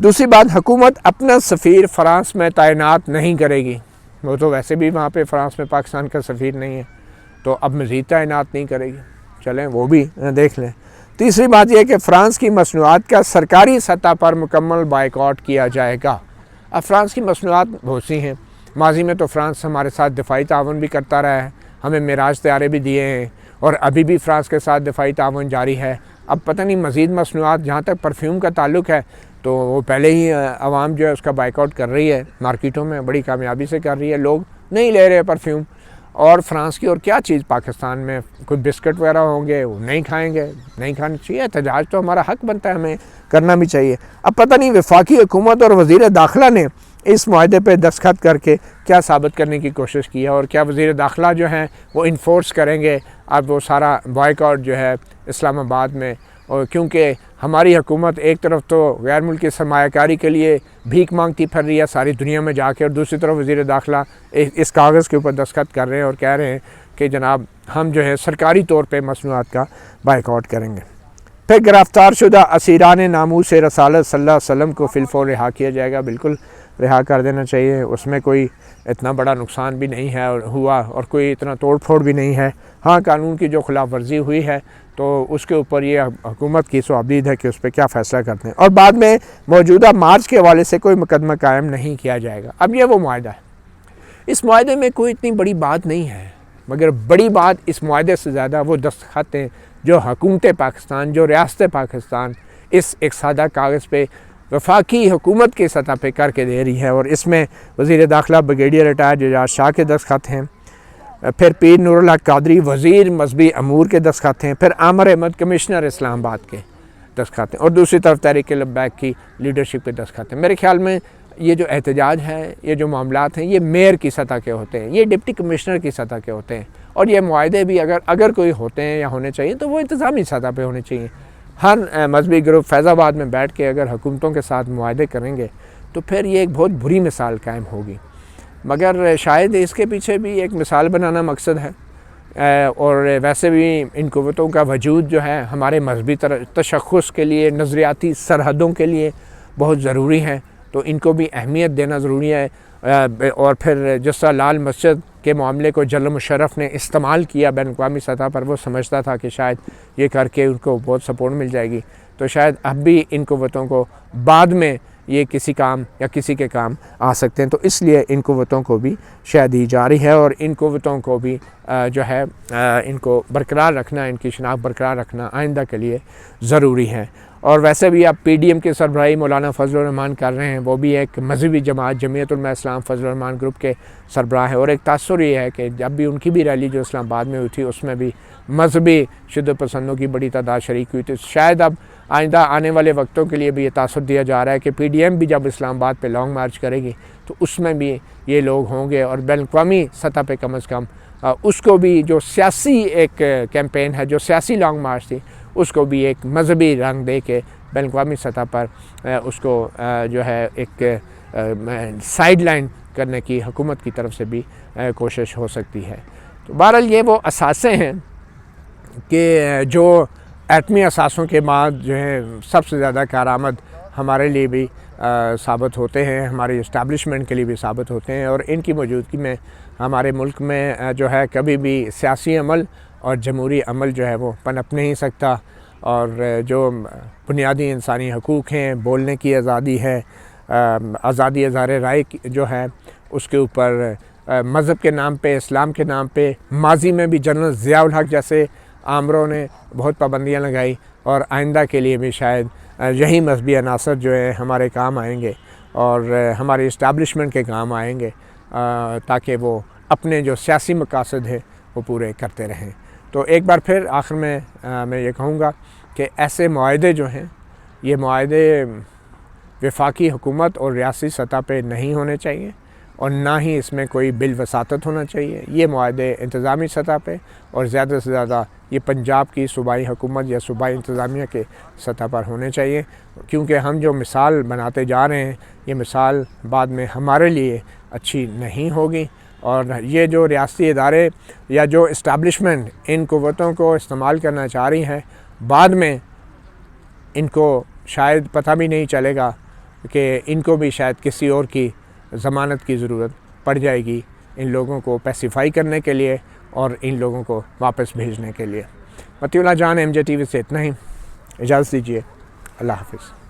دوسری بات، حکومت اپنا سفیر فرانس میں تعینات نہیں کرے گی، وہ تو ویسے بھی وہاں پہ فرانس میں پاکستان کا سفیر نہیں ہے، تو اب مزید تعینات نہیں کرے گی، چلیں وہ بھی دیکھ لیں۔ تیسری بات یہ کہ فرانس کی مصنوعات کا سرکاری سطح پر مکمل بائیکاٹ کیا جائے گا۔ اب فرانس کی مصنوعات بہت سی ہیں، ماضی میں تو فرانس ہمارے ساتھ دفاعی تعاون بھی کرتا رہا ہے، ہمیں معراج طیارے بھی دیے ہیں، اور ابھی بھی فرانس کے ساتھ دفاعی تعاون جاری ہے۔ اب پتہ نہیں مزید مصنوعات، جہاں تک پرفیوم کا تعلق ہے تو وہ پہلے ہی عوام جو ہے اس کا بائیکاٹ کر رہی ہے، مارکیٹوں میں بڑی کامیابی سے کر رہی ہے، لوگ نہیں لے رہے پرفیوم۔ اور فرانس کی اور کیا چیز پاکستان میں، کوئی بسکٹ وغیرہ ہوں گے وہ نہیں کھائیں گے، نہیں کھانی چاہیے۔ احتجاج تو ہمارا حق بنتا ہے، ہمیں کرنا بھی چاہیے۔ اب پتہ نہیں وفاقی حکومت اور وزیر داخلہ نے اس معاہدے پہ دستخط کر کے کیا ثابت کرنے کی کوشش کی ہے، اور کیا وزیر داخلہ جو ہیں وہ انفورس کریں گے اب وہ سارا بائیکاٹ جو ہے اسلام آباد میں۔ اور کیونکہ ہماری حکومت ایک طرف تو غیر ملکی سرمایہ کاری کے لیے بھیک مانگتی پھر رہی ہے ساری دنیا میں جا کے، اور دوسری طرف وزیر داخلہ اس کاغذ کے اوپر دستخط کر رہے ہیں اور کہہ رہے ہیں کہ جناب ہم جو ہے سرکاری طور پہ مصنوعات کا بائیکاٹ کریں گے۔ پھر گرفتار شدہ اسیران ناموس رسالت صلی اللہ علیہ وسلم کو فی الفور رہا کیا جائے گا۔ بالکل رہا کر دینا چاہیے، اس میں کوئی اتنا بڑا نقصان بھی نہیں ہے ہوا، اور کوئی اتنا توڑ پھوڑ بھی نہیں ہے۔ ہاں، قانون کی جو خلاف ورزی ہوئی ہے تو اس کے اوپر یہ حکومت کی صوابدید ہے کہ اس پہ کیا فیصلہ کرتے ہیں، اور بعد میں موجودہ مارچ کے حوالے سے کوئی مقدمہ قائم نہیں کیا جائے گا۔ اب یہ وہ معاہدہ ہے، اس معاہدے میں کوئی اتنی بڑی بات نہیں ہے، مگر بڑی بات اس معاہدے سے زیادہ وہ دستخط ہیں جو حکومت پاکستان، جو ریاست پاکستان اس ایک سادہ کاغذ پہ وفاقی حکومت کی سطح پہ کر کے دے رہی ہے، اور اس میں وزیر داخلہ بریگیڈیئر ریٹائر اعجاز شاہ کے دستخط ہیں، پھر پیر نور الحق قادری وزیر مذہبی امور کے دستخط ہیں، پھر عامر احمد کمشنر اسلام آباد کے دستخط ہیں، اور دوسری طرف تحریک لبیک کی لیڈرشپ کے دستخط ہیں۔ میرے خیال میں یہ جو احتجاج ہے، یہ جو معاملات ہیں، یہ میئر کی سطح کے ہوتے ہیں، یہ ڈپٹی کمشنر کی سطح کے ہوتے ہیں، اور یہ معاہدے بھی اگر کوئی ہوتے ہیں یا ہونے چاہیے تو وہ انتظامی سطح پہ ہونے چاہیے۔ ہر مذہبی گروپ فیض آباد میں بیٹھ کے اگر حکومتوں کے ساتھ معاہدے کریں گے تو پھر یہ ایک بہت بری مثال قائم ہوگی، مگر شاید اس کے پیچھے بھی ایک مثال بنانا مقصد ہے، اور ویسے بھی ان قوتوں کا وجود جو ہے ہمارے مذہبی تشخص کے لیے، نظریاتی سرحدوں کے لیے بہت ضروری ہے، تو ان کو بھی اہمیت دینا ضروری ہے۔ اور پھر جس طرح لال مسجد کے معاملے کو جنرل مشرف نے استعمال کیا بین الاقوامی سطح پر، وہ سمجھتا تھا کہ شاید یہ کر کے ان کو بہت سپورٹ مل جائے گی، تو شاید اب بھی ان قوتوں کو بعد میں یہ کسی کام یا کسی کے کام آ سکتے ہیں، تو اس لیے ان قوتوں کو بھی شاید دی جا رہی ہے، اور ان قوتوں کو بھی جو ہے ان کو برقرار رکھنا، ان کی شناخت برقرار رکھنا آئندہ کے لیے ضروری ہے۔ اور ویسے بھی اب پی ڈی ایم کے سربراہی مولانا فضل الرحمان کر رہے ہیں، وہ بھی ایک مذہبی جماعت جمعیت علماء اسلام فضل الرحمان گروپ کے سربراہ ہیں، اور ایک تاثر یہ ہے کہ جب بھی ان کی بھی ریلی جو اسلام آباد میں ہوئی تھی اس میں بھی مذہبی شدت پسندوں کی بڑی تعداد شریک ہوئی تھی۔ شاید اب آئندہ آنے والے وقتوں کے لیے بھی یہ تاثر دیا جا رہا ہے کہ پی ڈی ایم بھی جب اسلام آباد پہ لانگ مارچ کرے گی تو اس میں بھی یہ لوگ ہوں گے، اور بین الاقوامی سطح پہ کم از کم اس کو بھی جو سیاسی ایک کیمپین ہے، جو سیاسی لانگ مارچ تھی، اس کو بھی ایک مذہبی رنگ دے کے بین الاقوامی سطح پر اس کو جو ہے ایک سائیڈ لائن کرنے کی حکومت کی طرف سے بھی کوشش ہو سکتی ہے۔ تو بہرحال یہ وہ اثاثے ہیں کہ جو ایٹمی اثاثوں کے بعد جو ہے سب سے زیادہ کارآمد ہمارے لیے بھی ثابت ہوتے ہیں، ہماری اسٹیبلشمنٹ کے لیے بھی ثابت ہوتے ہیں، اور ان کی موجودگی میں ہمارے ملک میں جو ہے کبھی بھی سیاسی عمل اور جمہوری عمل جو ہے وہ پنپ نہیں سکتا، اور جو بنیادی انسانی حقوق ہیں، بولنے کی آزادی ہے، آزادی اظہار رائے جو ہے، اس کے اوپر مذہب کے نام پہ، اسلام کے نام پہ ماضی میں بھی جنرل ضیاء الحق جیسے آمروں نے بہت پابندیاں لگائی، اور آئندہ کے لیے بھی شاید یہی مذہبی عناصر جو ہے ہمارے کام آئیں گے، اور ہماری اسٹیبلشمنٹ کے کام آئیں گے، تاکہ وہ اپنے جو سیاسی مقاصد ہیں وہ پورے کرتے رہیں۔ تو ایک بار پھر آخر میں میں یہ کہوں گا کہ ایسے معاہدے جو ہیں، یہ معاہدے وفاقی حکومت اور ریاستی سطح پہ نہیں ہونے چاہیے، اور نہ ہی اس میں کوئی بالوساطت ہونا چاہیے۔ یہ معاہدے انتظامی سطح پہ اور زیادہ سے زیادہ یہ پنجاب کی صوبائی حکومت یا صوبائی انتظامیہ کے سطح پر ہونے چاہیے، کیونکہ ہم جو مثال بناتے جا رہے ہیں یہ مثال بعد میں ہمارے لیے اچھی نہیں ہوگی، اور یہ جو ریاستی ادارے یا جو اسٹیبلشمنٹ ان قوتوں کو استعمال کرنا چاہ رہی ہیں، بعد میں ان کو شاید پتہ بھی نہیں چلے گا کہ ان کو بھی شاید کسی اور کی ضمانت کی ضرورت پڑ جائے گی ان لوگوں کو پیسیفائی کرنے کے لیے اور ان لوگوں کو واپس بھیجنے کے لیے۔ مطیع اللہ جان MJ TV سے اتنا ہی، اجازت دیجیے، اللہ حافظ۔